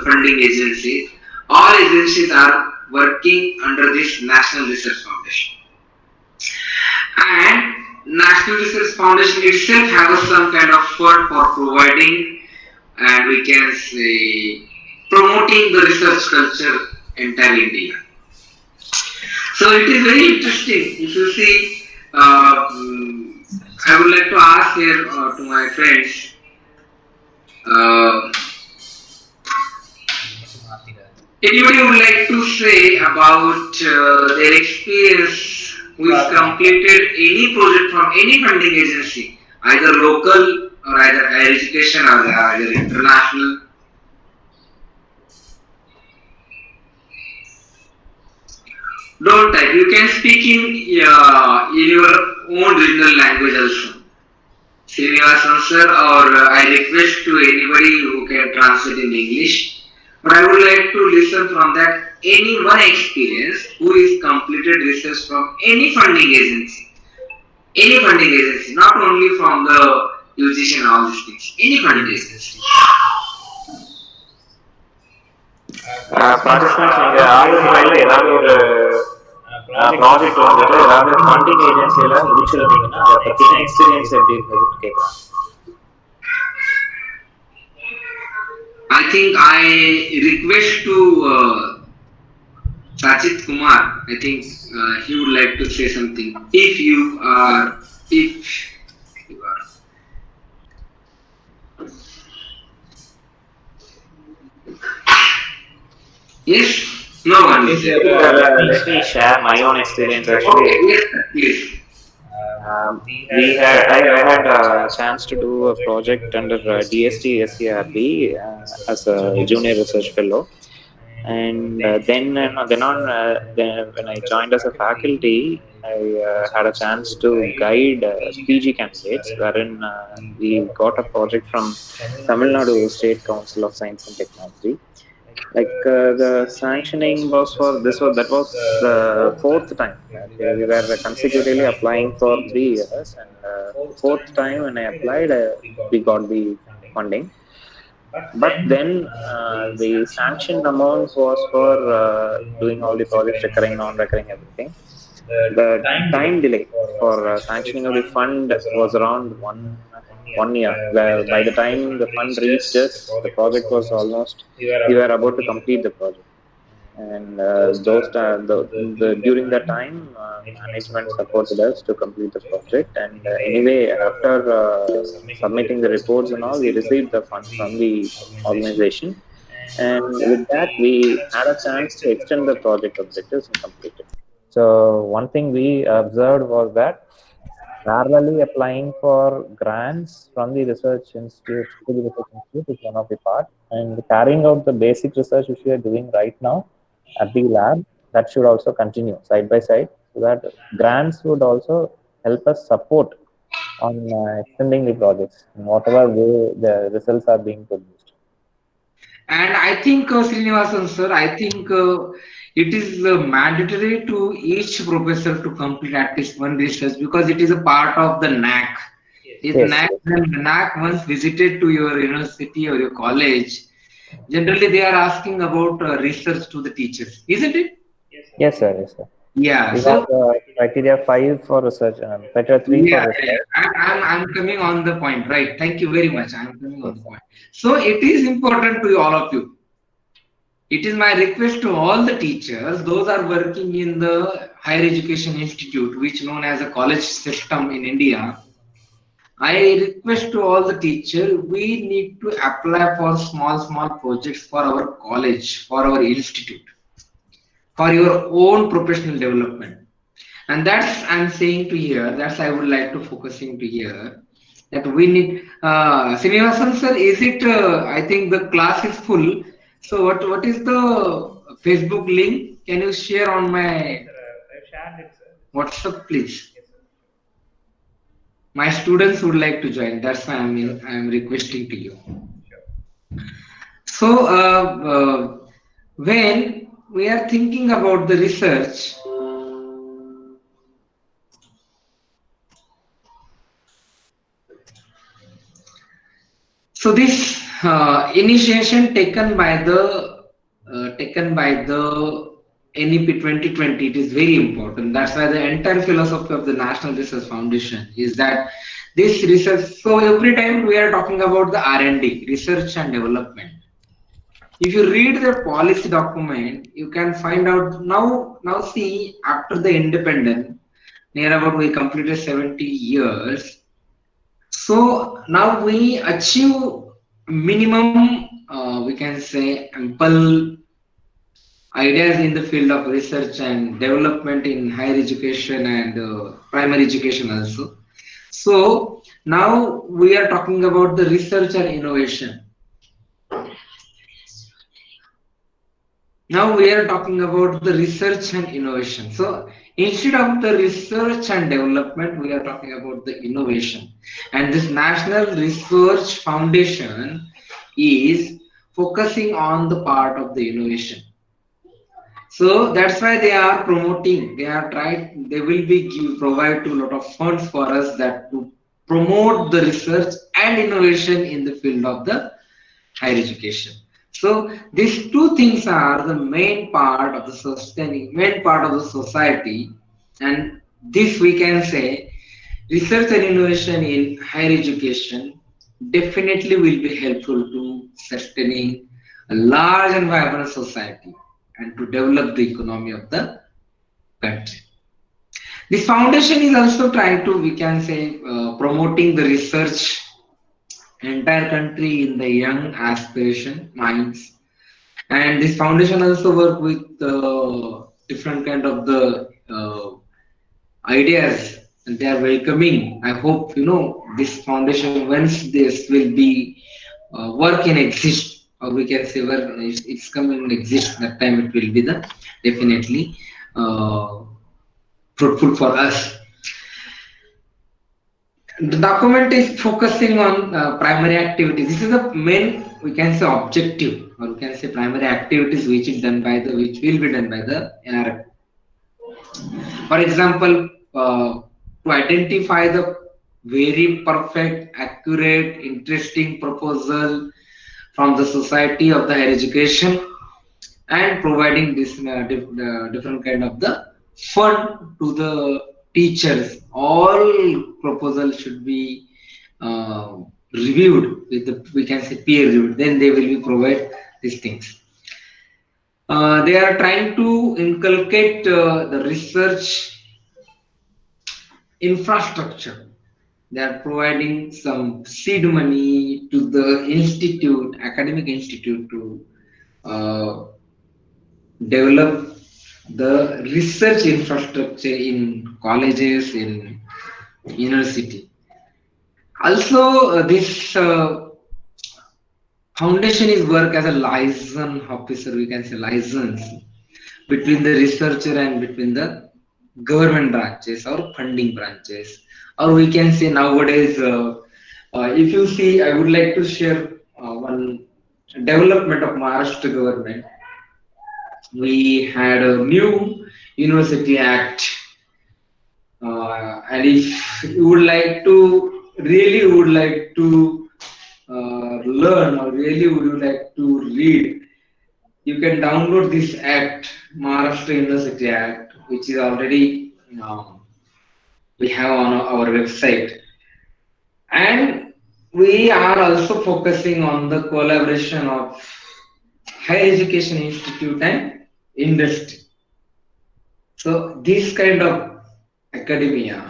funding agencies. All agencies are working under this National Research Foundation. And National Research Foundation itself has some kind of fund for providing, and we can say promoting the research culture entire India. So it is very interesting. If you see, I would like to ask here to my friends. Uh, Anybody would like to say about their experience who has completed any project from any funding agency, either local or either higher education or either international? Don't type. You can speak in your own regional language also. Srinivasan sir, or I request to anybody who can translate in English. But I would like to listen from that any one experience who is completed research from any funding agency. Any funding agency, not only from the UGC and all these things. Any funding agency. Participants நீங்க ஆர்வம் மேல ஏதாவது ஒரு project வந்துட்டு ஏதாவது funding ஏஜென்சியில முடிச்சிருந்தீங்கன்னா அதை பத்தின experience எப்படி இருக்குதுன்னு கேட்கலாம். I think I request to Sachit Kumar. I think he would like to say something. If you are. Yes? No one. Let me share my own experience actually. Okay, yes, please. I had a chance to do a project under DST SCRB as a junior research fellow, and then when I joined as a faculty, I had a chance to guide PG candidates, wherein we got a project from Tamil Nadu State Council of Science and Technology. Like the sanctioning was that was the fourth time. We were consecutively applying for 3 years, and fourth time when I applied, we got the funding. But then the sanctioned amount was for doing all the projects, recurring, non-recurring, everything. The time delay for sanctioning of the fund was around one year. Where by the time the fund reached us, the project was almost, we were about to complete the project. And during that time, management supported us to complete the project. And anyway, after submitting the reports and all, we received the funds from the organization. And with that, we had a chance to extend the project objectives and complete it. So one thing we observed was that parallelly applying for grants from the research institute to the research institute is one of the part, and carrying out the basic research which we are doing right now at the lab, that should also continue side by side, so that grants would also help us support on extending the projects in whatever way the results are being produced. And I think, Srinivasan sir, I think it is mandatory to each professor to complete at least one research, because it is a part of the NAC. If NAC once visited to your university or your college, generally they are asking about research to the teachers, isn't it? Yes, sir. Yes, sir. Yeah. We have criteria 5 for research and criteria 3 for research. I'm coming on the point, right? Thank you very much. I'm coming on the point. So it is important to all of you. It is my request to all the teachers, those are working in the higher education institute, which known as a college system in India. I request to all the teachers, we need to apply for small projects for our college, for our institute, for your own professional development. And that's I'm saying to here, that's I would like to focusing to here, that we need, Srinivasan sir, is it, I think the class is full. So what is the Facebook link? Can you share on my WhatsApp, please? My students would like to join. That's why I'm requesting to you. So when we are thinking about the research, so this Initiation taken by the NEP 2020. It is very important. That's why the entire philosophy of the National Research Foundation is that this research. So every time we are talking about the R&D, research and development. If you read the policy document, you can find out now. Now see, after the independence, near about we completed 70 years. So now we achieve minimum, we can say, ample ideas in the field of research and development in higher education and primary education also. So now we are talking about the research and innovation. Now we are talking about the research and innovation. So instead of the research and development, we are talking about the innovation. And this National Research Foundation is focusing on the part of the innovation. So that's why they are promoting, they are trying, they will be provide to a lot of funds for us that to promote the research and innovation in the field of the higher education. So these two things are the main part of the sustaining, main part of the society, and this we can say research and innovation in higher education definitely will be helpful to sustaining a large and vibrant society and to develop the economy of the country. This foundation is also trying to, we can say, promoting the research entire country in the young aspiration minds, and this foundation also work with different kind of the ideas, and they are welcoming. I hope this foundation, once this will be work in exist, or we can say where it's coming exist, that time it will be the definitely uh, fruitful for us. The document is focusing on primary activities. This is the main, we can say, objective, or we can say primary activities which will be done by the NRF. For example, to identify the very perfect, accurate, interesting proposal from the society of the higher education, and providing this different kind of the fund to the teachers. All proposals should be uh, reviewed with the, we can say, peer reviewed. Then they will be provide these things. They are trying to inculcate the research infrastructure. They are providing some seed money to the institute, academic institute, to uh, develop the research infrastructure in colleges, in university. Also, this foundation is work as a liaison officer, we can say license between the researcher and between the government branches or funding branches, or we can say nowadays, if you see, I would like to share one development of Maharashtra government. We had a new university act, and if you would like to really would like to learn, or really would you like to read, you can download this act, Maharashtra University Act, which is already we have on our website. And we are also focusing on the collaboration of higher education institute and industry. So this kind of academia,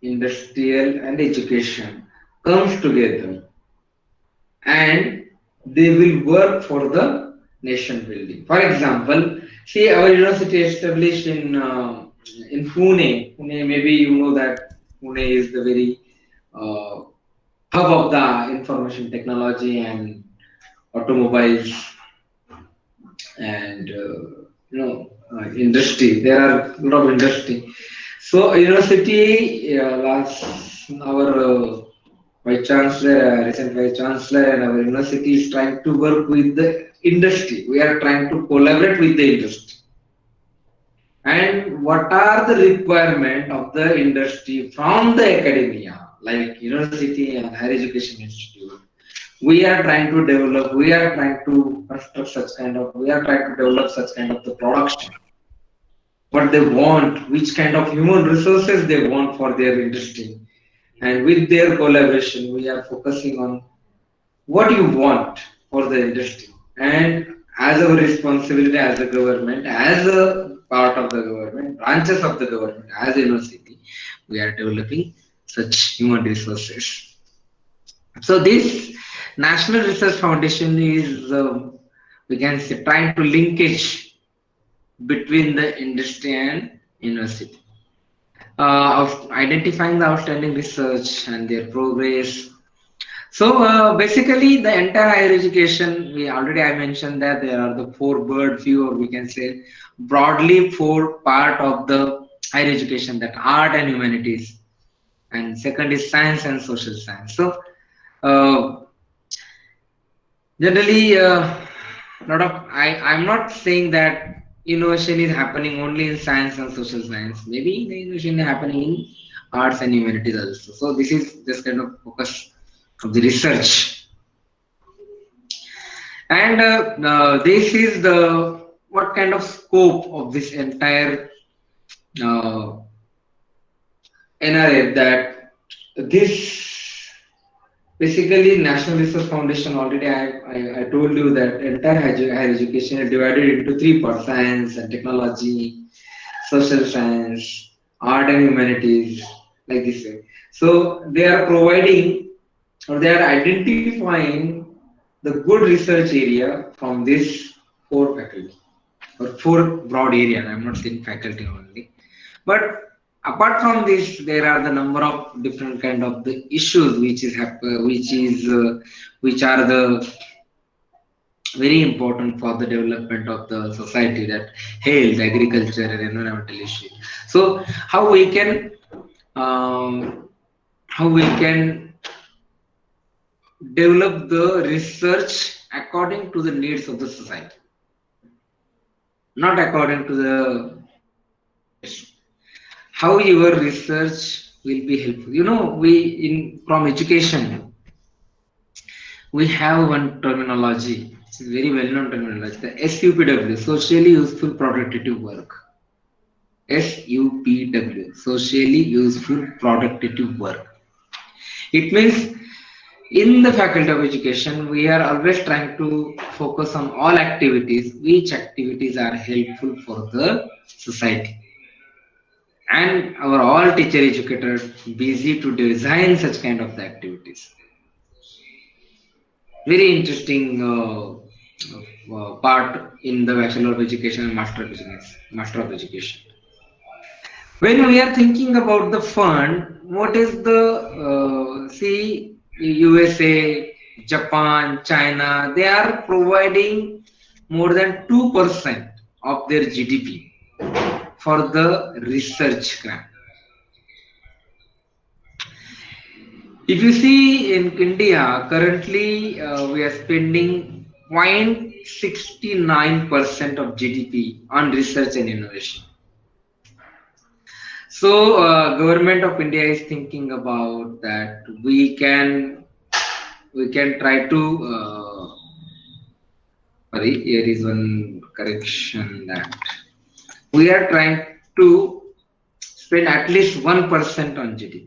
industrial and education comes together, and they will work for the nation building. For example, see, our university established in Pune. Pune, maybe you know that Pune is the very uh, hub of the information technology and automobiles and industry. There are a lot of industry. So university, last our vice chancellor, recent vice chancellor, and our university is trying to work with the industry. We are trying to collaborate with the industry. And what are the requirement of the industry from the academia, like university and higher education institute? we are trying to develop, we are trying to construct such kind of, we are trying to develop such kind of the production, what they want, which kind of human resources they want for their industry. And with their collaboration, we are focusing on what you want for the industry. And as our responsibility as a government, as a part of the government, branches of the government, as a university, we are developing such human resources. So this National Research Foundation is, we can say, trying to linkage between the industry and university, of identifying the outstanding research and their progress. So basically, the entire higher education, we already I mentioned that there are the four bird view, or we can say broadly four part of the higher education, that art and humanities, and second is science and social science. So uh, generally, lot of I'm not saying that innovation is happening only in science and social science. Maybe the innovation is happening in arts and humanities also. So this is just kind of focus of the research. And this is the what kind of scope of this entire uh, NRF, that this basically National Research Foundation, already I told you that entire higher education is divided into three parts: science and technology, social science, art and humanities, like this way. So they are providing, or they are identifying the good research area from this four faculty, or four broad area. I'm not saying faculty only, but apart from this, there are the number of different kind of the issues which are the very important for the development of the society, that health, agriculture, and environmental issue. So um, how we can develop the research according to the needs of the society, not according to the interest. How your research will be helpful. We in from education, we have one terminology. It's a very well-known terminology, the SUPW, socially useful productive work. SUPW, socially useful productive work. It means in the faculty of education, we are always trying to focus on all activities, which activities are helpful for the society. And our all teacher educators busy to design such kind of the activities. Very interesting part in the Bachelor of Education and Master of Education. When we are thinking about the fund, what is the see, USA, Japan, China, they are providing more than 2% of their GDP for the research grant. If you see in India, currently we are spending 0.69% of GDP on research and innovation. So, government of India is thinking about that we can try to sorry, here is one correction, that we are trying to spend at least 1% on GDP.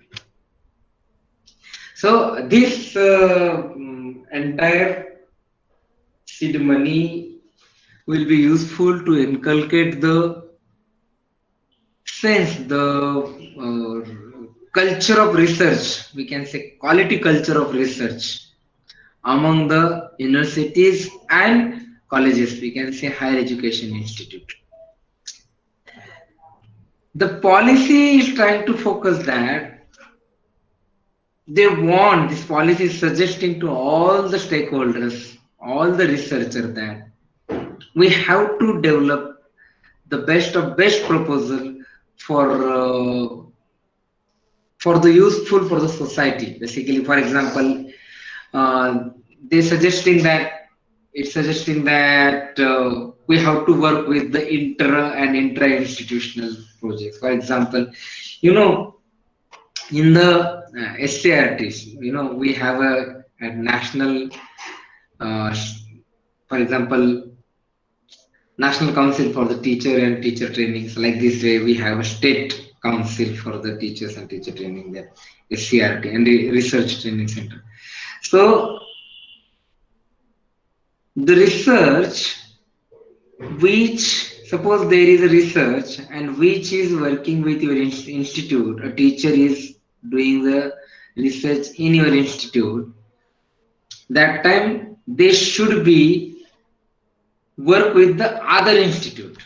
So this entire seed money will be useful to inculcate the sense, the culture of research, we can say quality culture of research among the universities and colleges, we can say higher education institute. The policy is trying to focus that they want, this policy is suggesting to all the stakeholders, all the researchers, that we have to develop the best of best proposal for for the useful for the society. Basically, for example, uh, they suggesting that we have to work with the intra institutional projects. For example, you know in the SCRTs, we have a at national, for example, National Council for the Teacher and Teacher Trainings. Like this way, we have a state council for the teachers and teacher training there, SCRT, and the research training center. So the research, which suppose there is a research and which is working with your institute, a teacher is doing the research in your institute, that time they should be work with the other institute.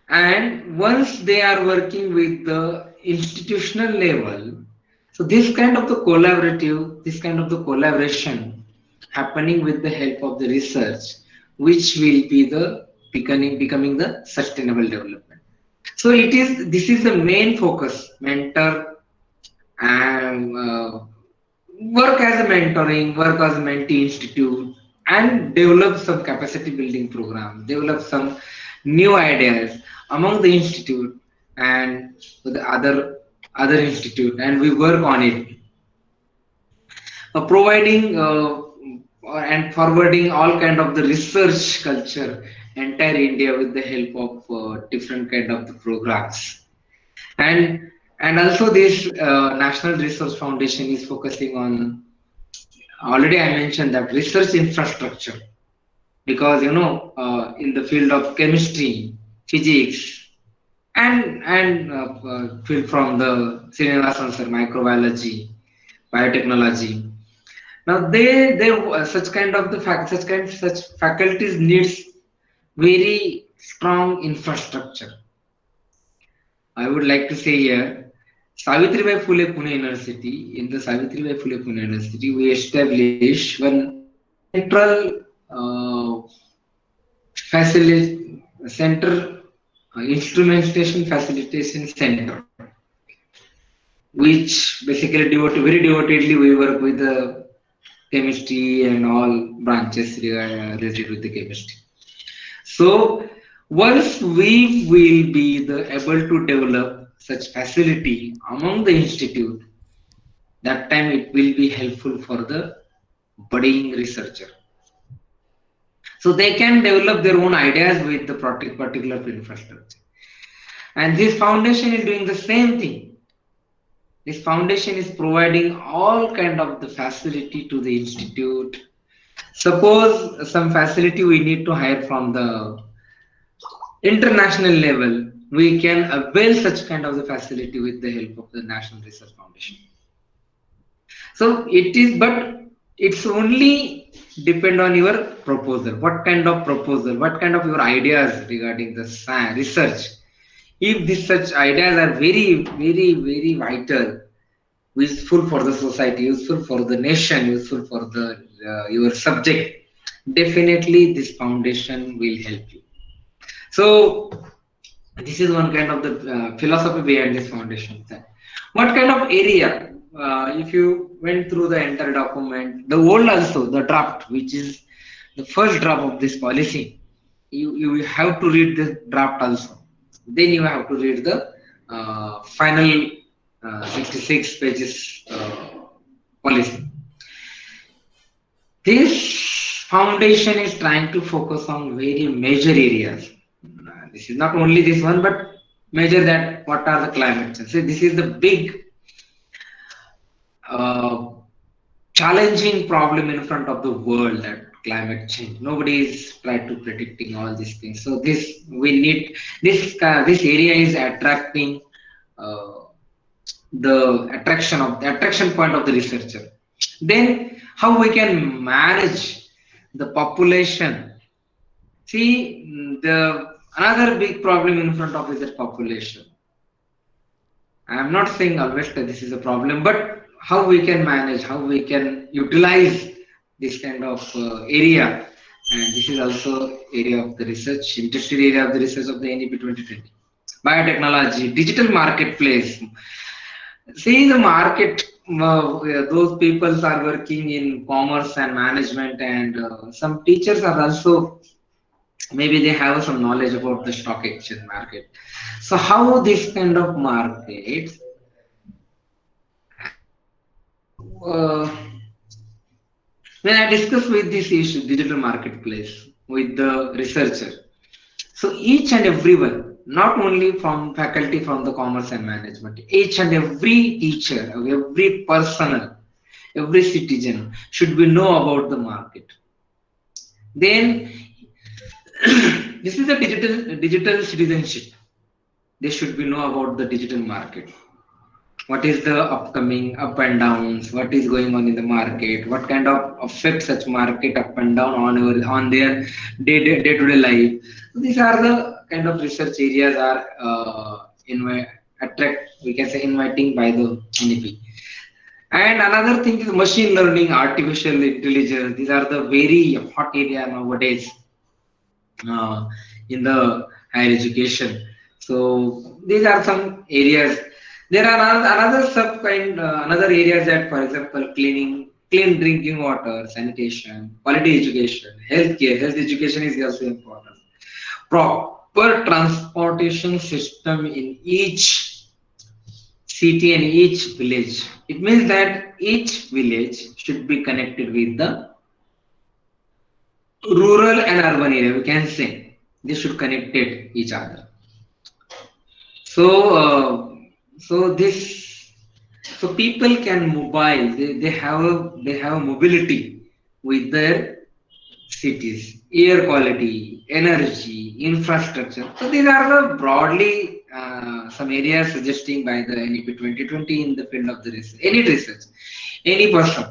And once they are working with the institutional level, so this kind of the collaborative, this kind of the collaboration happening with the help of the research, which will be the becoming the sustainable development. So it is, this is the main focus, mentor and work as a mentoring, work as a mentee institute, and develop some capacity building programs, develop some new ideas among the institute and the other institute, and we work on it, providing and forwarding all kind of the research culture entire India with the help of different kind of the programs. And also this National Research Foundation is focusing on, already I mentioned that, research infrastructure, because in the field of chemistry, physics, and field from the Srinivasan sir, microbiology, biotechnology. Now they such kind of the such faculties needs very strong infrastructure. I would like to say here, Savitribai Phule Pune University, in the Savitribai Phule Pune University, we established one central facility center, instrumentation facilitation center, which basically very devotedly we work with the chemistry and all branches related with the chemistry. So once we will be able to develop such facility among the institute, that time it will be helpful for the budding researcher. So they can develop their own ideas with the particular infrastructure. And this foundation is doing the same thing. This foundation is providing all kind of the facility to the institute. Suppose some facility we need to hire from the international level, we can avail such kind of the facility with the help of the National Research Foundation. So it is, but it's only depend on your proposal. What kind of proposal, what kind of your ideas regarding the science research. If these such ideas are very, very, very vital, useful for the society, useful for the nation, useful for the your subject, definitely this foundation will help you. So this is one kind of the philosophy behind this foundation. What kind of area? If you went through the entire document, the old also, the draft, which is the first draft of this policy, you have to read the draft also. Then you have to read the final 66 pages policy. This foundation is trying to focus on very major areas. This is not only this one, but measure that what are the climate change. So this is the big challenging problem in front of the world, that climate change. Nobody is trying to predicting all these things. So this we need this area is attracting the attraction point of the researcher. Then how we can manage the population. See, the another big problem in front of is the population. I am not saying always that this is a problem, but how we can manage, how we can utilize this kind of area, and this is also area of the research, interested area of the research of the NEP 2020. Biotechnology, digital marketplace. See the market, those people are working in commerce and management, and some teachers are also, maybe they have some knowledge about the stock exchange market. So how this kind of market when I discuss with this issue, digital marketplace, with the researcher, so each and everyone, not only from faculty from the commerce and management, each and every teacher, every personnel, every citizen should be know about the market. Then this is the digital citizenship. They should be know about the digital market. What is the upcoming up and downs? What is going on in the market? What kind of affect such market up and down on their day to day life? So these are the kind of research areas are attract, we can say, inviting by the NEP. And another thing is machine learning, artificial intelligence. These are the very hot area nowadays uh, in the higher education. So these are some areas. There are another sub kind, another areas that, for example, clean drinking water, sanitation, quality education, healthcare. Health education is also important. Proper transportation system in each city and each village. It means that each village should be connected with the rural and urban area. We can say they should connected each other. So, so this, so people can mobile. They have a mobility with their cities, air quality, energy, infrastructure. So these are the broadly some areas suggesting by the NEP 2020 in the field of the research. Any research, any person.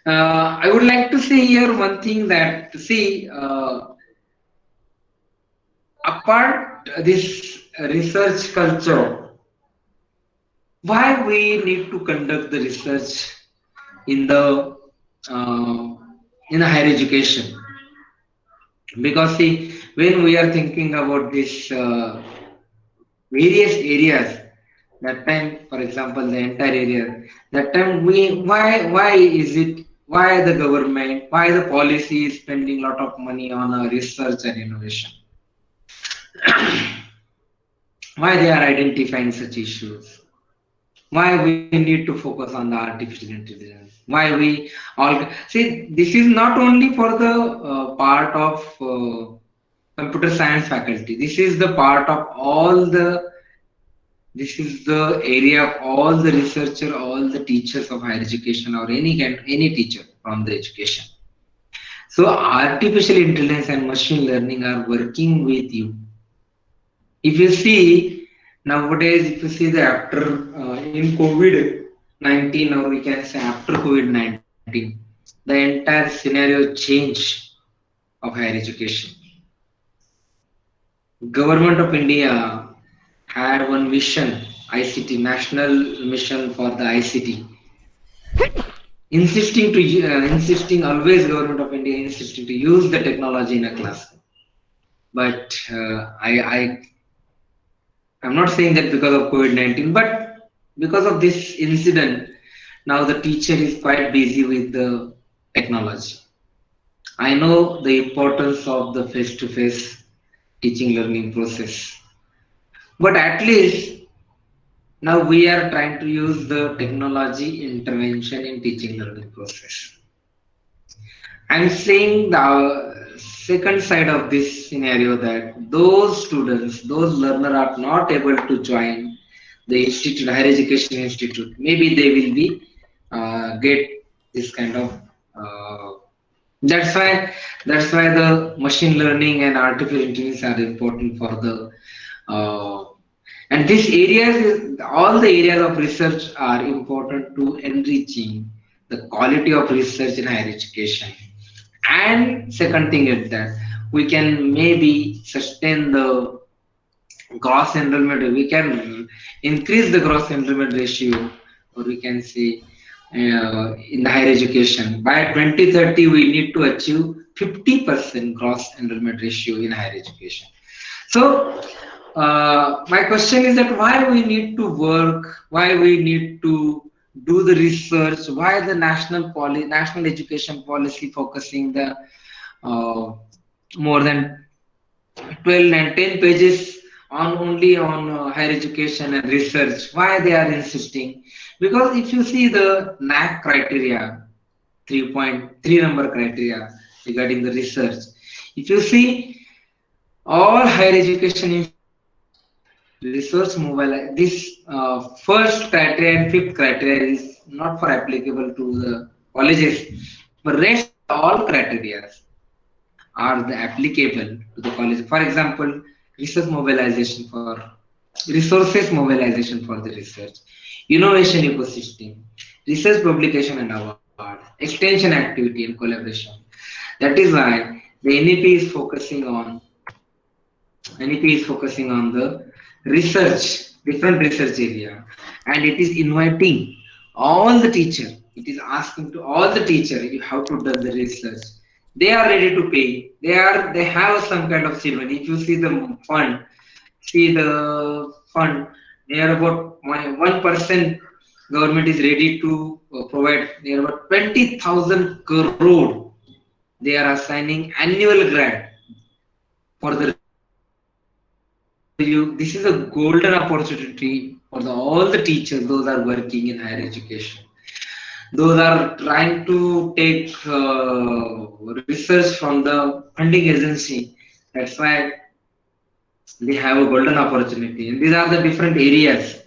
I would like to say here one thing that see apart this research culture, why we need to conduct the research in the uh, in the higher education, because see when we are thinking about this various areas, that time for example the entire area, that time we why is it, why the government, why the policy is spending a lot of money on research and innovation, why they are identifying such issues, why we need to focus on the artificial intelligence, why we all see this is not only for the part of computer science faculty, this is the part of all the, this is the area of all the researcher, all the teachers of higher education or any kind, any teacher from the education. So artificial intelligence and machine learning are working with you. If you see nowadays, if you see the after in COVID-19, or we can say after COVID-19, the entire scenario change of higher education. Government of India had one mission, ICT, National Mission for the ICT, insisting always, Government of India insisting to use the technology in a classroom. But I'm not saying that because of COVID-19, but because of this incident, now the teacher is quite busy with the technology. I know the importance of the face-to-face teaching learning process, but at least now we are trying to use the technology intervention in teaching learning process. I'm saying the second side of this scenario, that those students, those learners are not able to join the institute, higher education institute. Maybe they will be get this kind of. That's why the machine learning and artificial intelligence are important for the. And these areas, all the areas of research are important to enriching the quality of research in higher education. And second thing is that we can maybe sustain the gross enrollment, we can increase the gross enrollment ratio, or we can say in the higher education. By 2030, we need to achieve 50% gross enrollment ratio in higher education. So, my question is that why we need to work, why we need to do the research, why the national education policy focusing the uh, more than 12 and 10 pages on only on higher education and research. Why they are insisting? Because if you see the NAC criteria, 3.3 number criteria regarding the research, if you see all higher education institutions, research mobile, this first criteria and fifth criteria is not for applicable to the colleges, but rest all criteria are the applicable to the college. For example, research mobilization for resources mobilization for the research, innovation ecosystem, research publication and award, extension activity and collaboration. That is why the NEP is focusing on NEP is focusing on the research, different research area, and it is inviting all the teacher. It is asking to all the teacher you have to do the research. They are ready to pay. They have some kind of ceremony. If you see the fund, they are about 1%. Government is ready to provide. They are about 20,000 crore. They are assigning annual grant for the research. So you, this is a golden opportunity for all the teachers, those are working in higher education. Those are trying to take research from the funding agency. That's why they have a golden opportunity. And these are the different areas.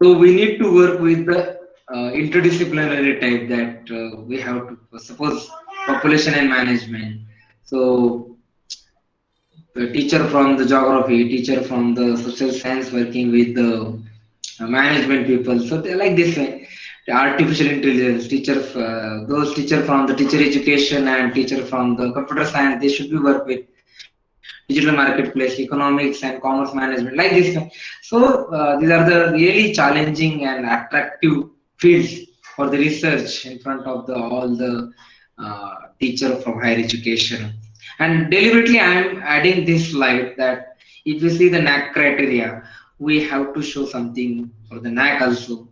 So we need to work with the interdisciplinary type that we have to suppose population and management. So a teacher from the geography, teacher from the social science working with the management people. So they like this way. The artificial intelligence, teacher, those teacher from the teacher education and teacher from the computer science, they should be work with digital marketplace, economics and commerce management, like this way. So these are the really challenging and attractive fields for the research in front of the all the teacher from higher education. And deliberately, I am adding this slide that if you see the NAC criteria, we have to show something for the NAC also.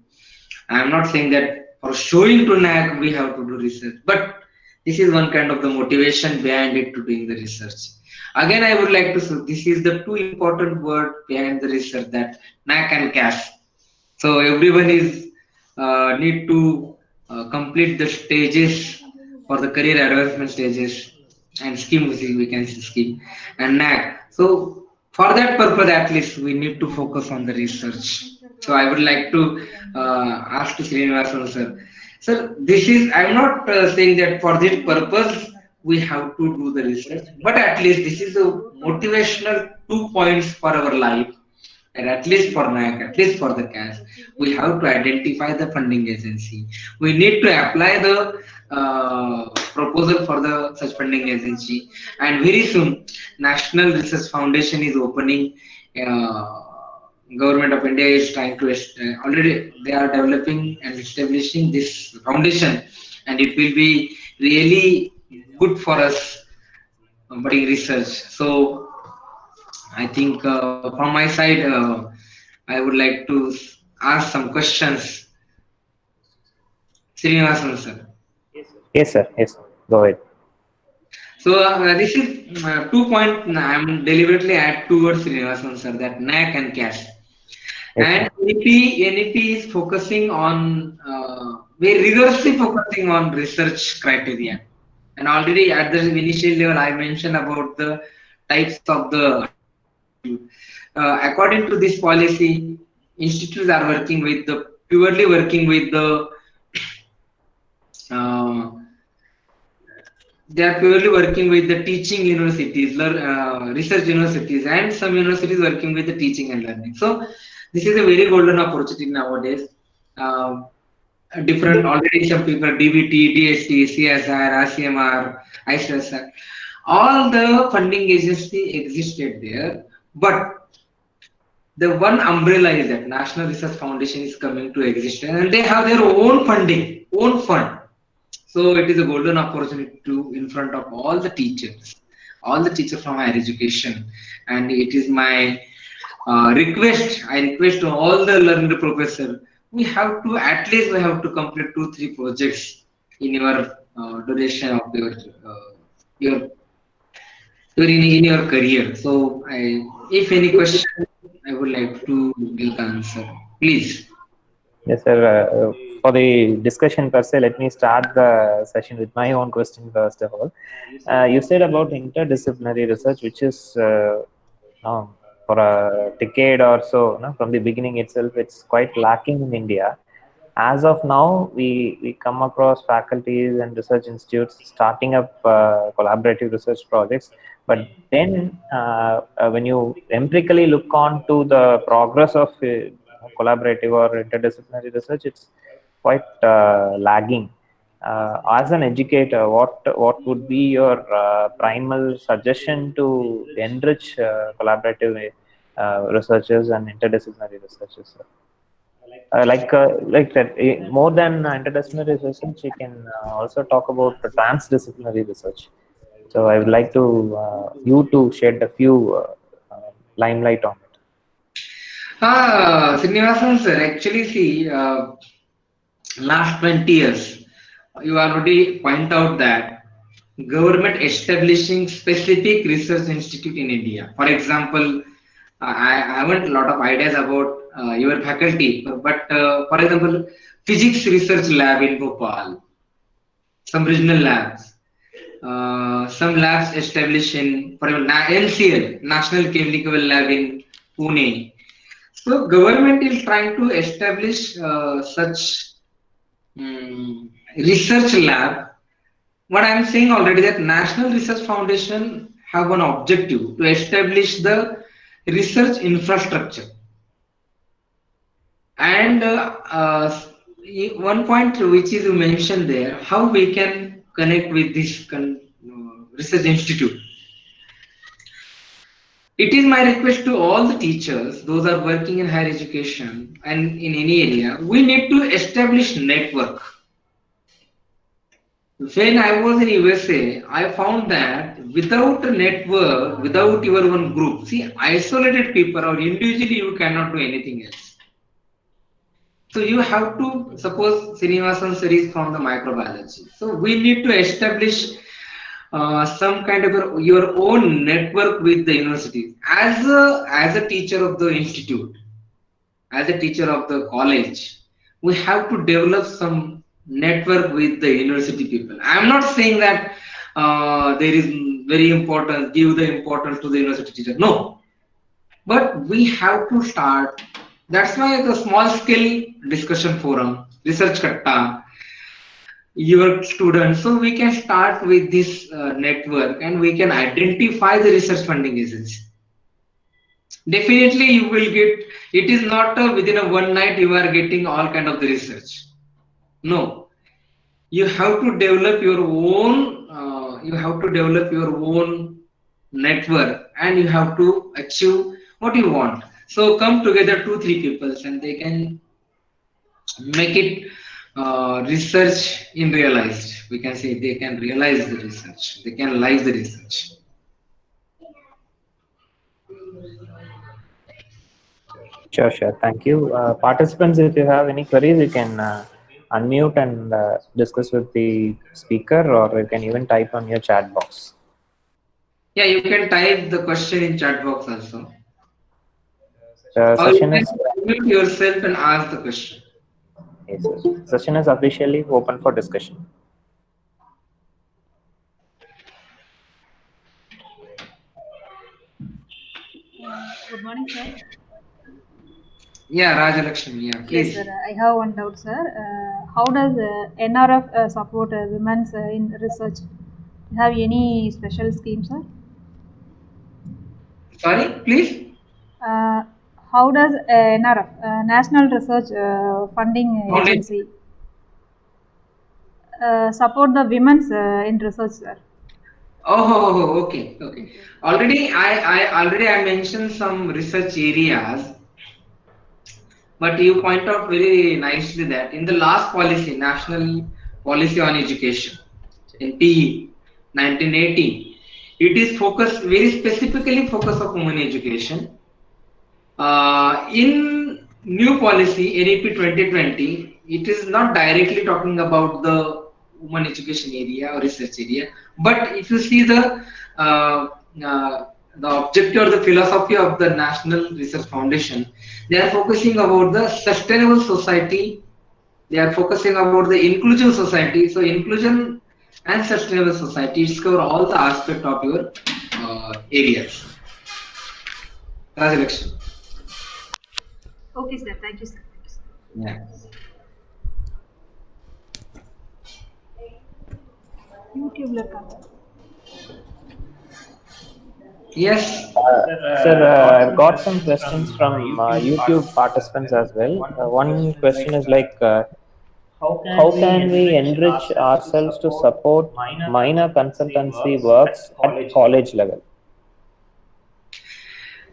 I am not saying that for showing to NAC we have to do research, but this is one kind of the motivation behind it to doing the research. Again, I would like to say this is the two important word behind the research that NAC and CAS. So everyone is need to complete the stages for the career advancement stages and scheme we can see scheme and NAC. So for that purpose, at least we need to focus on the research. So I would like to ask to Srinivasan sir. Sir, this is I'm not saying that for this purpose we have to do the research, but at least this is a motivational 2 points for our life and at least for NAC, at least for the cash, we have to identify the funding agency. We need to apply the proposal for the such funding agency. And very soon, National Research Foundation is opening. Government of India is trying to already they are developing and establishing this foundation, and it will be really good for us doing research. So I think from my side, I would like to ask some questions. Srinivasan sir. Yes, sir. Yes. Go ahead. So this is 2 point. I'm deliberately add two words Srinivasan sir that NAC and cash. Yes, And sir. NEP is focusing on we're rigorously focusing on research criteria. And already at the initial level, I mentioned about the types of the institute. According to this policy, institutes are working with the purely working with the uh, they are purely working with the teaching universities, research universities, and some universities working with the teaching and learning. So this is a very golden opportunity nowadays. Uh, Different already some people DBT, DST, CSR, RCMR, ICSR, all the funding agency existed there, but the one umbrella is that National Research Foundation is coming to existence and they have their own funding, own fund. So it is a golden opportunity to in front of all the teachers from higher education, and it is my request. I request to all the learned professor. We have to at least we have to complete 2 3 projects in your duration of your in your career. So I If any question, I would like to give the answer. Please. Yes, sir. For the discussion per se, let me start the session with my own question first of all. You said about interdisciplinary research, which is no, for a decade or so, no, from the beginning itself, it's quite lacking in India. As of now, we come across faculties and research institutes starting up collaborative research projects. But then, when you empirically look on to the progress of collaborative or interdisciplinary research, it's quite lagging. As an educator, what would be your primal suggestion to enrich collaborative researchers and interdisciplinary researchers? Sir? Like that, more than interdisciplinary research, you can also talk about the transdisciplinary research. So I would like to you to shed a few limelight on it. Srinivasan sir, actually see, last 20 years, you already point out that government establishing specific research institute in India. For example, I haven't a lot of ideas about your faculty, but for example, physics research lab in Bhopal, some regional labs, some labs established in, for example, NCL, National Chemical Lab in Pune. So government is trying to establish such research lab. What I am saying already that National Research Foundation have one objective to establish the research infrastructure. And one point which is mentioned there, how we can connect with this research institute. It is my request to all the teachers, those are working in higher education and in any area, we need to establish network. When I was in USA, I found that without a network, without your own group, see, isolated people or individually you cannot do anything else. So you have to suppose Srinivasan series from the microbiology. So we need to establish some kind of your own network with the universities. As a teacher of the institute, as a teacher of the college, we have to develop some network with the university people. I am not saying that there is very important, give the importance to the university teacher. No, but we have to start. That's why the small scale discussion forum, research katta, your students. So we can start with this network and we can identify the research funding agency. Definitely you will get, it is not within a one night you are getting all kind of the research. No, you have to develop your own, network and you have to achieve what you want. So come together 2 3 people and they can make it research in realized. We can say they can realize the research, they can live the research. Sure, sure. Thank you. Participants, if you have any queries, you can unmute and discuss with the speaker, or you can even type on your chat box. Yeah, you can type the question in chat box also. The Or you session can is unmute yourself and ask the question. yes, sir. Session is officially open for discussion. Good morning, sir. Yeah, Rajalakshmi, yeah, Yes, please. sir. I have one doubt, sir. How does NRF support women in research? Do you have any special scheme, sir? Sorry, please. Uh, how does NRF, National Research Funding Foundation. Agency, support the women's in research, sir? Oh, okay, okay. I mentioned some research areas, but you point out very nicely that in the last policy, National Policy on Education, NPE 1980, it is focused very specifically focus of women education. In new policy NEP 2020, it is not directly talking about the women education area or research area, but if you see the uh, uh, the objective or the philosophy of the National Research Foundation. They are focusing about the sustainable society. They are focusing about the inclusive society. So inclusion and sustainable society, it's cover all the aspect of your areas. Rajalakshan. Okay, sir. Thank you, sir. Yeah. YouTube la irukanga. Yes. Sir, I've got some questions from YouTube participants as well. One question is like, how can we enrich ourselves to support minor consultancy works at college level?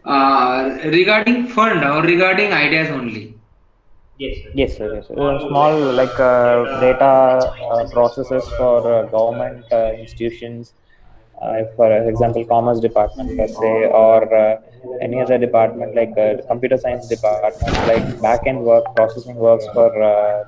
Regarding fund or regarding ideas only. Yes, sir. Yes, sir. Small like data processes for government institutions, for example, commerce department per se, or any other department like computer science department, like back-end work, processing works for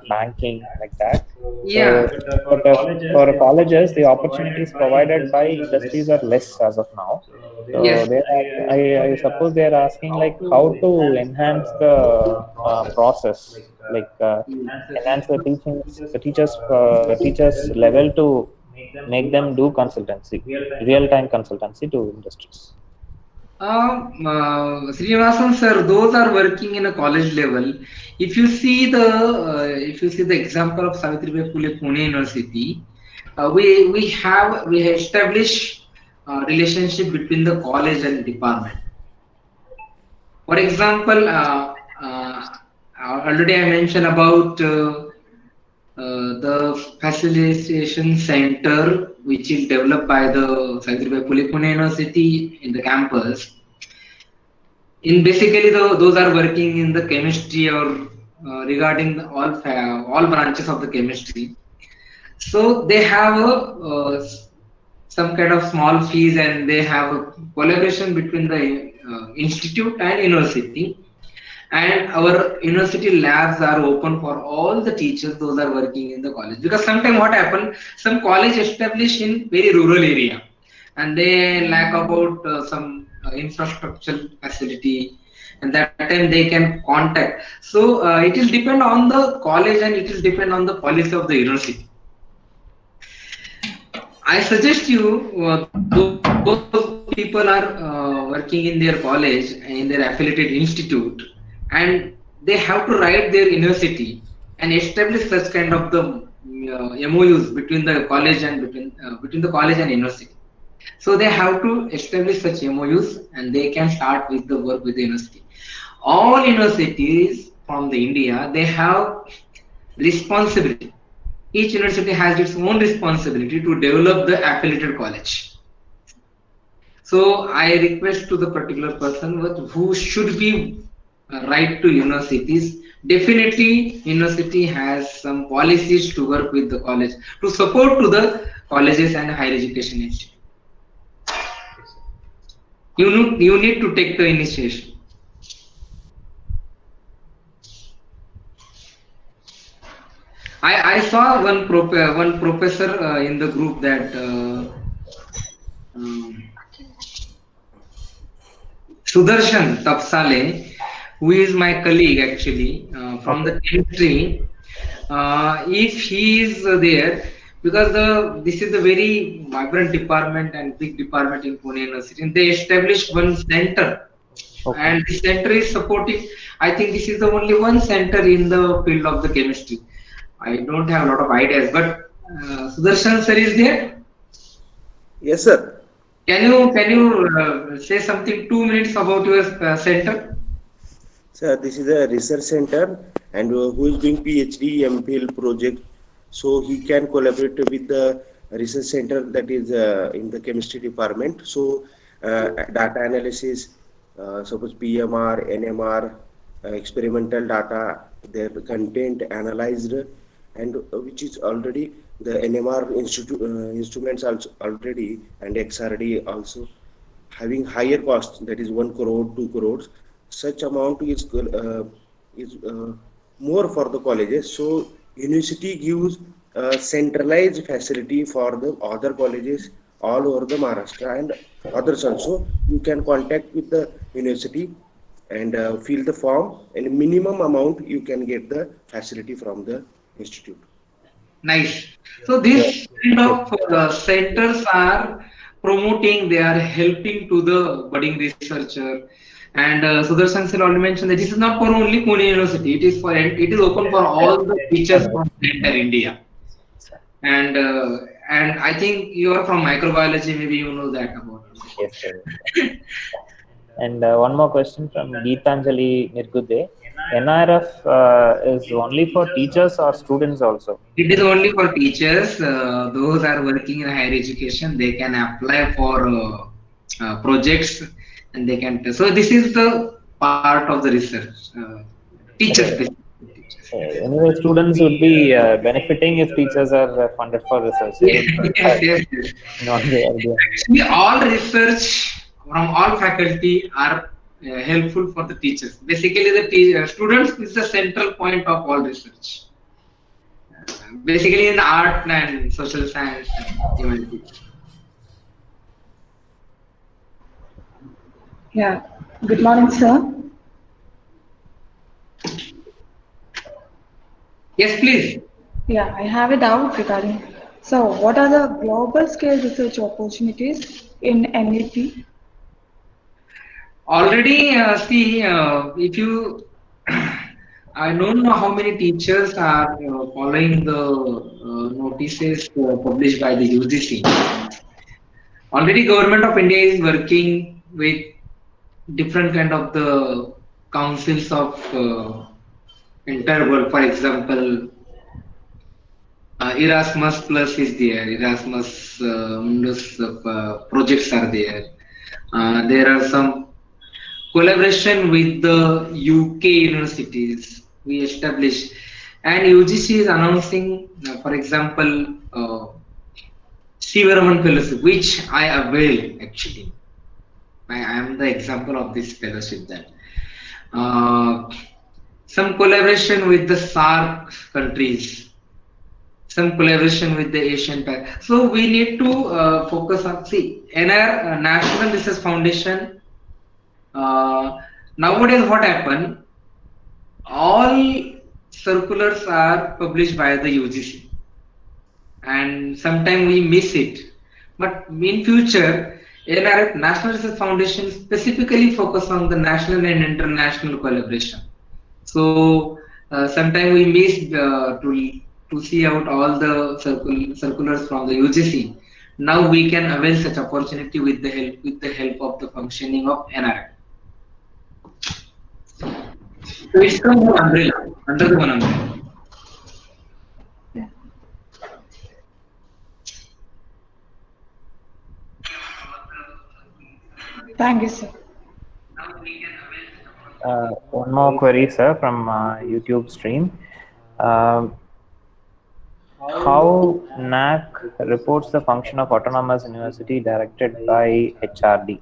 banking, like that. Yeah. So, but for colleges, the opportunities provided by industries are less as of now. So Yes. they are, I suppose they are asking like how to enhance the process, like enhance the teachers level to make them do consultancy, real time consultancy to industries. Srinivasan sir, those are working in a college level. If you see the example of Savitribai Phule Pune University, we have established relationship between the college and department. For example, already I mentioned about the facilitation center, which is developed by the Savitribai Phule Pune University in the campus. In basically, those are working in the chemistry or regarding all branches of the chemistry. So they have some kind of small fees, and they have a collaboration between the institute and university. And our university labs are open for all the teachers those are working in the college, because sometimes what happen, some college established in very rural area and they lack about some infrastructure facility, and that time they can contact. So it is depend on the college and it is depend on the policy of the university. I suggest you, those people are working in their college, in their affiliated institute, and they have to write their university and establish such kind of the MOUs between the college and between the college and university. So they have to establish such MOUs and they can start with the work with the university. All universities from the India, they have responsibility. Each university has its own responsibility to develop the affiliated college. So I request to the particular person who should be right to universities. Definitely, university has some policies to work with the college to support to the colleges and higher education institute. You need to take the initiation. I saw one professor in the group that um, Sudarshan Tapsale, who is my colleague actually from the chemistry. If he is there, because this is a very vibrant department and big department in Pune University, and they established one center, and this center is supporting. I think this is the only one center in the field of the chemistry. I don't have a lot of ideas, but Sudarshan sir is there. Yes, sir. Can you say something 2 minutes about your center? Sir, this is a research center, and who is doing PhD, MPhil project, so he can collaborate with the research center that is in the chemistry department. So, data analysis, suppose PMR, NMR, experimental data, their content analyzed, and which is already the NMR instruments also already, and XRD also having higher cost, that is 1 crore, 2 crores. Such amount is more for the colleges. So university gives centralized facility for the other colleges all over the Maharashtra and others also. You can contact with the university and fill the form, and minimum amount you can get the facility from the institute. Nice. So this kind of centers are promoting, they are helping to the budding researcher. And Sudarshan sir already mentioned that this is not for only Pune University. It is open for all the teachers from the entire India. And I think you are from microbiology. Maybe you know that about. Yes, sir. And one more question from Geetanjali Nirgude. NRF is only for teachers or students also? It is only for teachers. Those are working in higher education. They can apply for projects, and they can. So this is the part of the research. Teachers, Anyway, students would be benefiting if teachers are funded for research. yes. Not the idea. Actually, all research from all faculty are helpful for the teachers. Basically, the students is the central point of all research. Basically, in art and social science and humanities. Yeah. Good morning, sir. Yes, please. Yeah, I have a doubt regarding. So, what are the global scale research opportunities in NEP? Already, see, if you, I don't know how many teachers are following the notices published by the UGC. Already, Government of India is working with different kind of the councils of entire world. For example, Erasmus Plus is there. Erasmus Mundus projects are there. There are some collaboration with the UK universities we established, and UGC is announcing, for example, Sivaraman Fellowship, which I avail actually. I am the example of this fellowship. That some collaboration with the SAARC countries, some collaboration with the Asian Pac. So we need to focus on, see, NR National Research Foundation. Nowadays, what happened? All circulars are published by the UGC, and sometimes we miss it. But in future, NRF National Research Foundation specifically focus on the national and international collaboration. So sometimes we miss to see out all the circulars from the UGC. Now we can avail such opportunity with the help of the functioning of NRF. So it's from the umbrella, under the one umbrella. Thank you, sir. One more query, sir, from YouTube stream. How NAC reports the function of autonomous university directed by HRD?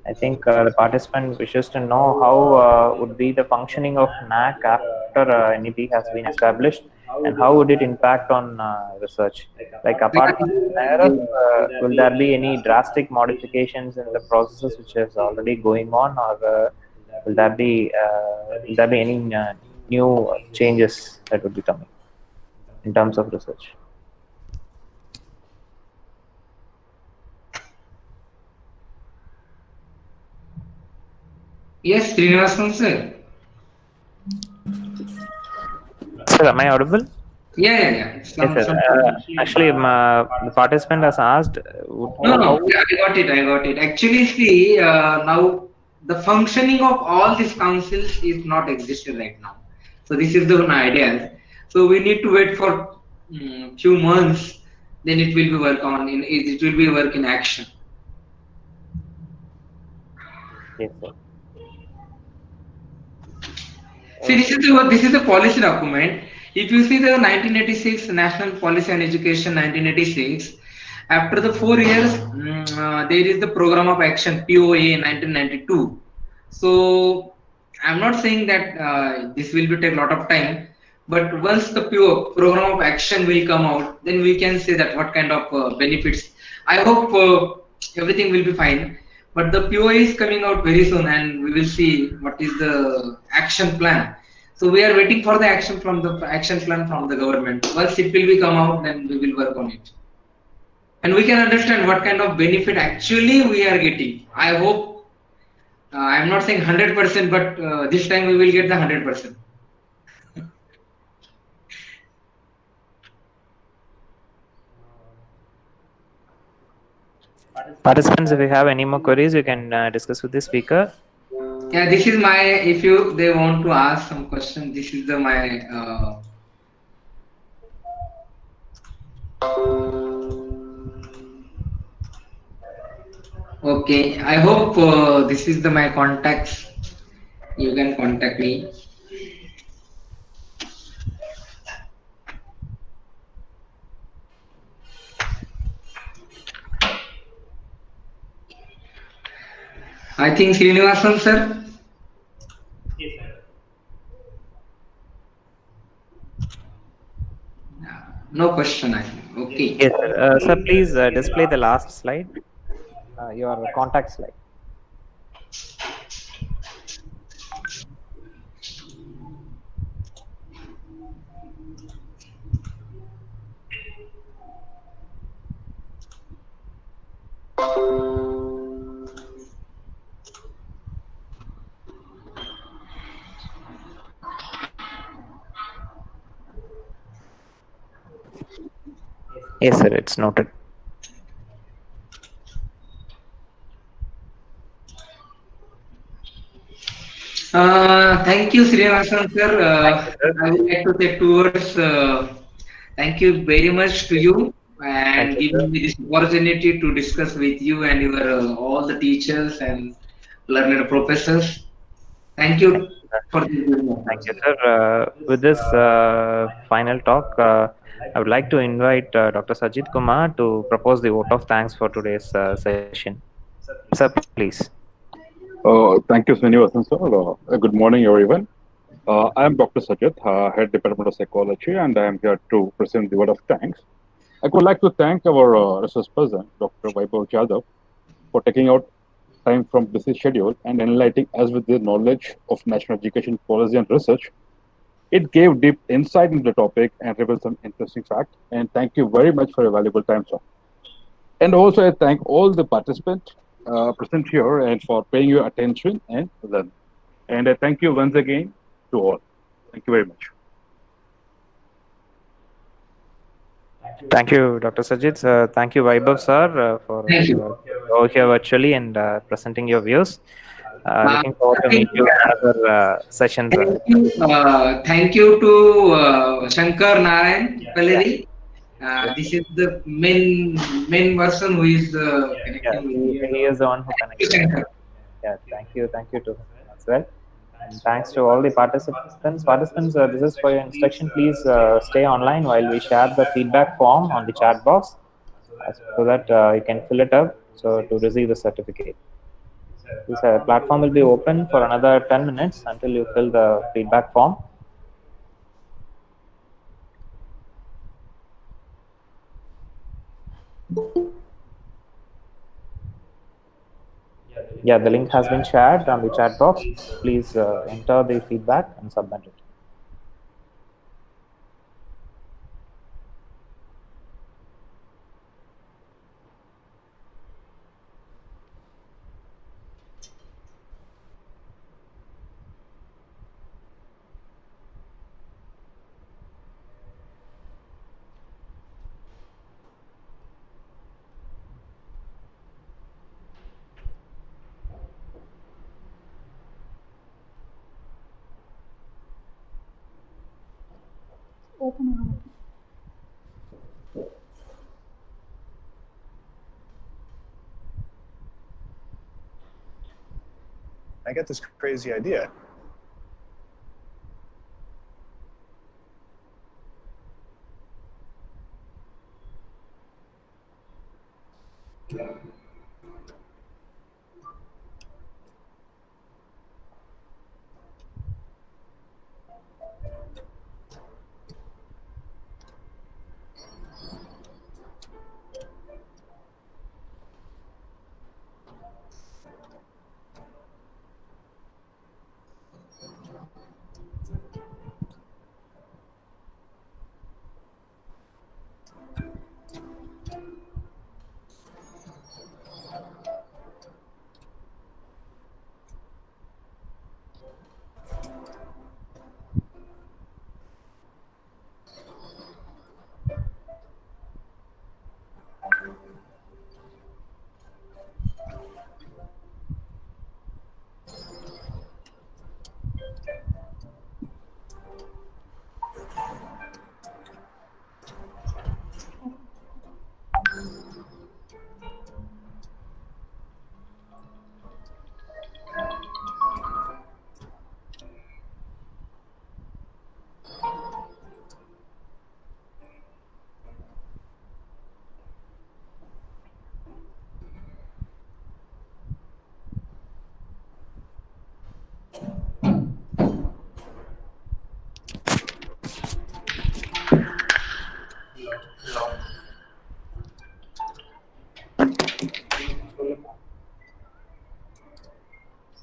I think the participant wishes to know how would be the functioning of NAC after NEP has been established, and how would it impact on research? Like apart from NRF, will there be any drastic modifications in the processes which is already going on, or will there be any new changes that would be coming in terms of research? Yes, Srinivasan sir. Sir, am I audible? Yeah. Yes, sir. Actually, the participant has asked. No, I got it. Actually, see, now the functioning of all these councils is not existed right now. So this is the idea. So we need to wait for few months. Then it will be it will be work in action. Yes, sir. See, this is the policy document. If you see the 1986 National Policy on Education 1986, after the 4 years, there is the Program of Action POA 1992. So I'm not saying that this will take a lot of time, but once the Program of Action will come out, then we can say that what kind of benefits I hope everything will be fine. But the POA is coming out very soon, and we will see what is the action plan. So we are waiting for the action plan from the government. Once it will be come out, then we will work on it, and we can understand what kind of benefit actually we are getting. I hope I'm not saying 100%, but this time we will get the 100%. Participants, if you have any more queries, you can discuss with the speaker. Yeah, this is my. If you they want to ask some question, this is the my. Okay, I hope this is the my contacts. You can contact me. I think Srinivasan sir. No question. I think. Okay. Yes, sir. Sir, please display the last slide, your contact slide. Yes, sir, it's noted. Thank you, Srinivasan sir. I would like to say two words. Thank you very much to you Thank and you, giving sir. me this opportunity to discuss with you and your all the teachers and learned professors. Thank Thank you you, sir. for this Thank you, opportunity. sir. With this final talk, I would like to invite Dr. Sajid Kumar to propose the vote of thanks for today's session. Sir, please. Thank you, Srinivasan sir. Good morning, everyone. I am Dr. Sajid, Head Department of Psychology, and I am here to present the word of thanks. I would like to thank our resource person, Dr. Vaibhav Jadhav, for taking out time from busy schedule and enlightening us with the knowledge of national education policy and research. It gave deep insight into the topic and revealed some interesting facts. And thank you very much for your valuable time, sir. And also, I thank all the participants present here and for paying your attention and learning. And I thank you once again to all. Thank you very much. Thank you, Dr. Sajid. Thank you, Vaibhav sir, for Thank you. here virtually and presenting your views. Looking forward I to think meet you in another sessions. thank you to Shankar Narayan Paleri. This is the main person who is Yeah, connecting with me. he is the one who Thank you, connected. Shankar. Yeah, thank you to him as well. And thanks to all the participants. Participants, this is for your instruction. Please stay online while we share the feedback form on the chat box so that you can fill it up so to receive the certificate. This platform will be open for another 10 minutes until you fill the feedback form. Yeah, the link has been shared on the chat box. Please enter the feedback and submit it. Open. I get this crazy idea.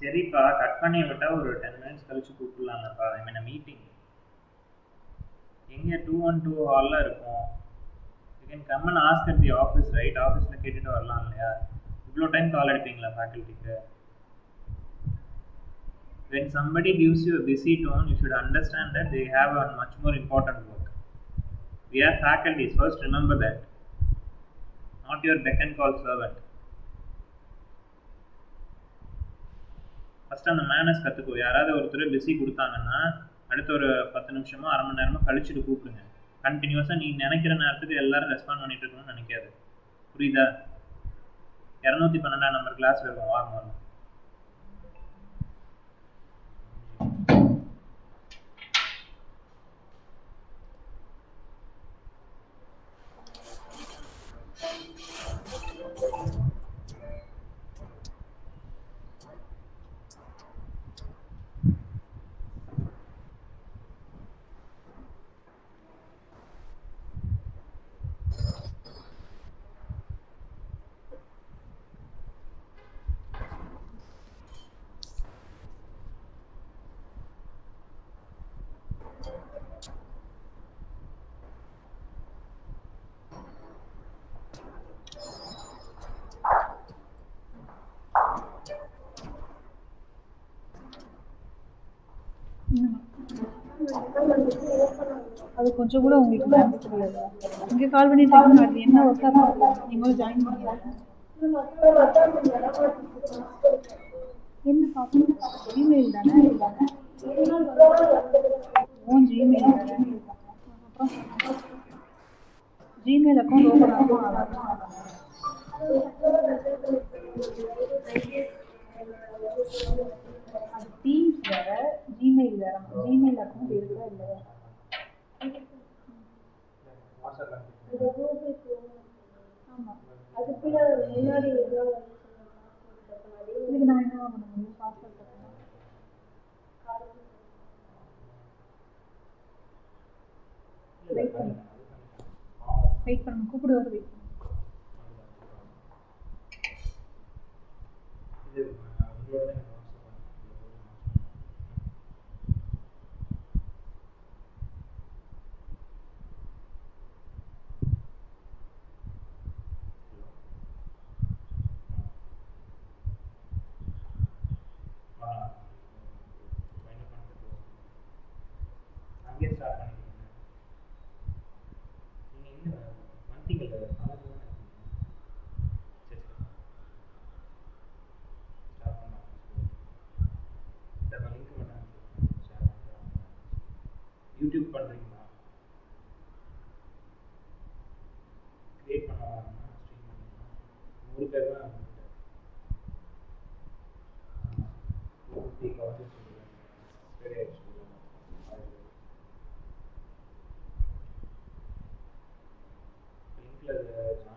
சரிப்பா, cut பண்ணி விட்டா ஒரு 10 minutes கழிச்சு கூப்பிடலாம்லப்பா. ஐ மீன் meeting எங்கே 212 ஹாலில் இருக்கும். You can come and ask at the office, right? ஆஃபீஸில் கேட்டுட்டு வரலாம் இல்லையா? இவ்வளோ டைம் கால் எடுப்பீங்களா ஃபேக்கல்ட்டிக்கு? When somebody gives you a busy tone, you should understand that they have a much more important work. We are faculties, first remember that. Not your beck and call servant. First அந்த manners கற்றுக்கோ. யாராவது ஒருத்தர் busy கொடுத்தாங்கன்னா அடுத்த ஒரு 10 நிமிஷமோ அரை மணி நேரமோ கழிச்சுட்டு கூப்பிடுங்க. கண்டினியூஸாக நீ நினைக்கிற நேரத்துக்கு எல்லாரும் ரெஸ்பாண்ட் பண்ணிட்டு இருக்கணும்னு நினைக்காது. புரியுதா? 212 நம்பர் கிளாஸ் இருக்கும், வாங்க வரும். அது கொஞ்சம் கூட உங்களுக்கு மேனேஜ் தெரியாதா? இங்கே கால் பண்ணிட்டு இருக்கீங்க, அது என்ன ஒர்க்காக பண்ணுறீங்க? நீங்கள் ஜாயின் பண்ணுங்க. என்ன பார்க்கணும்? ஜிமெயில் தானே? ஓன் ஜிமெயில் தானே? அப்புறம் ஜிமெயில் அக்கௌண்ட் ஓப்பன் ஆகும். அது டீம்ஸ் வேறு, ஜிமெயில் வேறு. ஜிமெயில் அக்கௌண்ட் இருக்கா இல்லையா? ஆமாம், அதுக்குள்ள முன்னாடி இதுக்கு நான் என்ன பண்ண முடியும்? பாஸ்வேர்ட் போட்டேன். வெயிட் பண்ணணும், கூப்பிடுவார். வெயிட் யூடியூப் பண்ணுறீங்களா? கிரியேட் பண்ணலாம். ஸ்ட்ரீம் 100 பேர் தான் லிங்க்ல ஜாயின் பண்ணிட்டு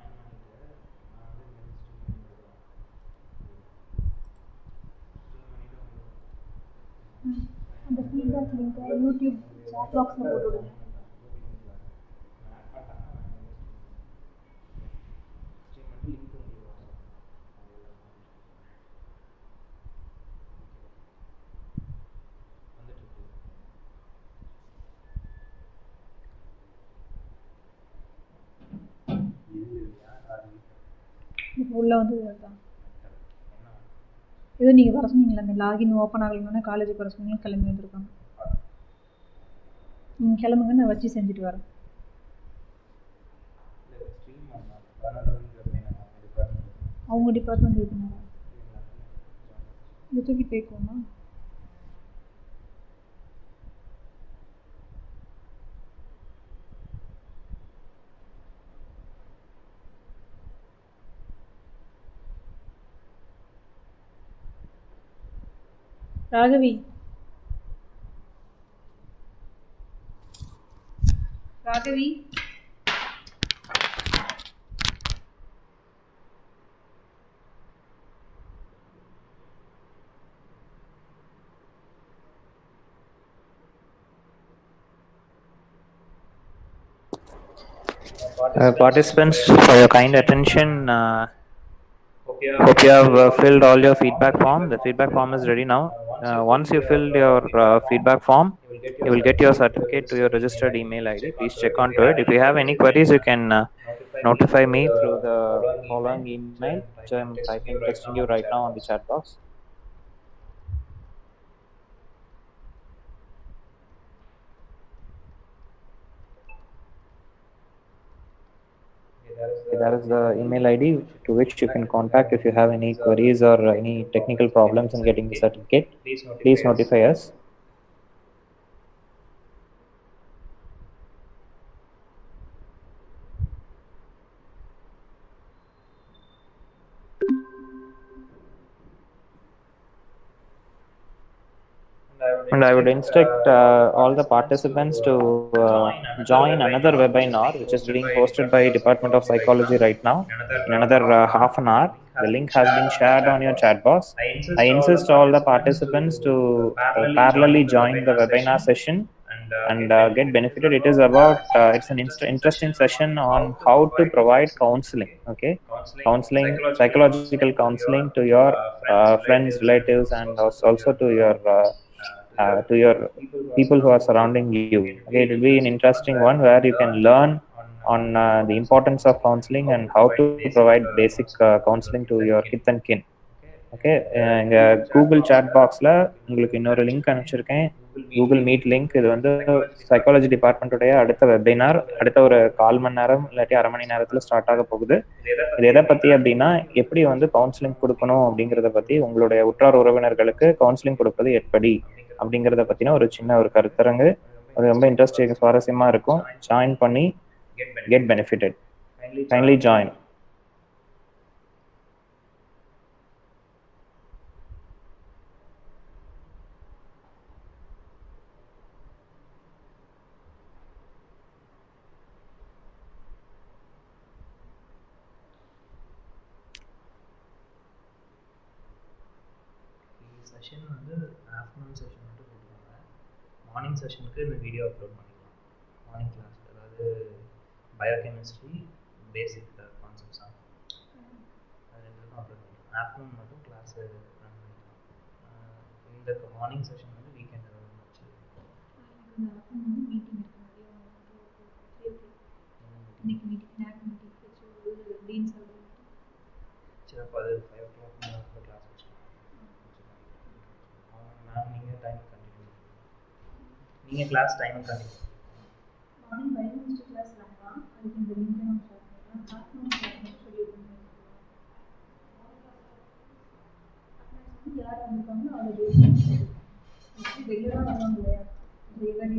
நான் வந்து அந்த ஃபீட்பேக் லிங்க்கை யூடியூப் சாட் பாக்ஸில் போட்டு விடுங்க. இப்போ உள்ளே வந்து தான் ஏதோ நீங்கள் வர சொன்னீங்களா, இந்த லாகின் ஓப்பன் ஆகலைன்னா காலேஜுக்கு வர சொன்னீங்க, கிளம்பி வந்துருக்காங்க. நீங்கள் கிளம்புங்க, நான் வச்சு செஞ்சுட்டு வரேன். அவங்க டிபார்ட்மெண்ட் இருக்குனாரா? இது தூக்கி போய்க்கோமா? Raghavi, Raghavi, Participants, for your kind attention, hope Hope you have filled all your feedback form. The feedback form is ready now. Once you filled your feedback form, you will get your certificate to your registered email ID. Please check on to it. If you have any queries, you can notify me through the following email, which I am texting you right now on the chat box. That is the email ID to which you can contact if you have any queries or any technical problems in getting the certificate. Please notify us. And I would instruct all the participants to join another webinar, which is being hosted by Department of Psychology right now. In another half an hour, the link has been shared on your chat box. I insist all the participants to parallelly join the webinar session and get benefited. It is about it's an interesting session on how to provide counseling. Okay, counseling, psychological counseling to your friends, relatives, and also to your people who are surrounding you. Okay, it will be an interesting one where you can learn on the importance of counseling and how to provide basic counseling to your kith and kin. Okay, எங்கள் Google chat பாக்ஸில் உங்களுக்கு இன்னொரு link அனுப்பிச்சிருக்கேன், Google meet link. இது வந்து psychology டிபார்ட்மெண்ட்டுடைய அடுத்த webinar, அடுத்த ஒரு 1/4 மணி நேரம் இல்லாட்டி அரை மணி நேரத்தில் ஸ்டார்ட் ஆக போகுது. இது எதை பற்றி அப்படின்னா, எப்படி வந்து கவுன்சிலிங் கொடுக்கணும் அப்படிங்கிறத பற்றி, உங்களுடைய உற்றார் உறவினர்களுக்கு கவுன்சிலிங் கொடுப்பது எப்படி அப்படிங்கிறத பற்றின ஒரு சின்ன ஒரு கருத்தரங்கு. அது ரொம்ப இன்ட்ரெஸ்டிங், சுவாரஸ்யமாக இருக்கும். ஜாயின் பண்ணி get benefited. Kindly join. Session வந்து ஆஃப்டர்நூன் செஷன் மட்டும் கொடுத்துருவாங்க. மார்னிங் செஷனுக்கு இந்த வீடியோ அப்லோட் பண்ணிக்கலாம். மார்னிங் கிளாஸ், அதாவது பயோகெமிஸ்ட்ரி பேசிக் கான்செப்ட்ஸ் ஆகும், அது ரெண்டுக்கும் அப்லோட் பண்ணிக்கலாம். ஆஃப்டர்நூன் மட்டும் கிளாஸ் ரன் பண்ணிக்கலாம். இந்த மார்னிங் செஷன் வந்து வீக்கெண்ட் வச்சு சரி. அப்போ அது 5 o'clock கிளாஸ் வச்சுக்கலாம். மேம் நீங்கள் டைம் கண்டினியூ, நீங்கள் class time continue. Morning biochemistry class வேண்டாம், அதுக்கு இந்த லிங்க் நான் ஷேர் பண்ணுறேன். ஆஃப்டர்நூன் கிளாஸ் ஷெட்யூல் பண்ணி யார் வந்திருக்காங்களோ அதை ரெகுலராக வருவாங்க இல்லையா, ரெகுலராக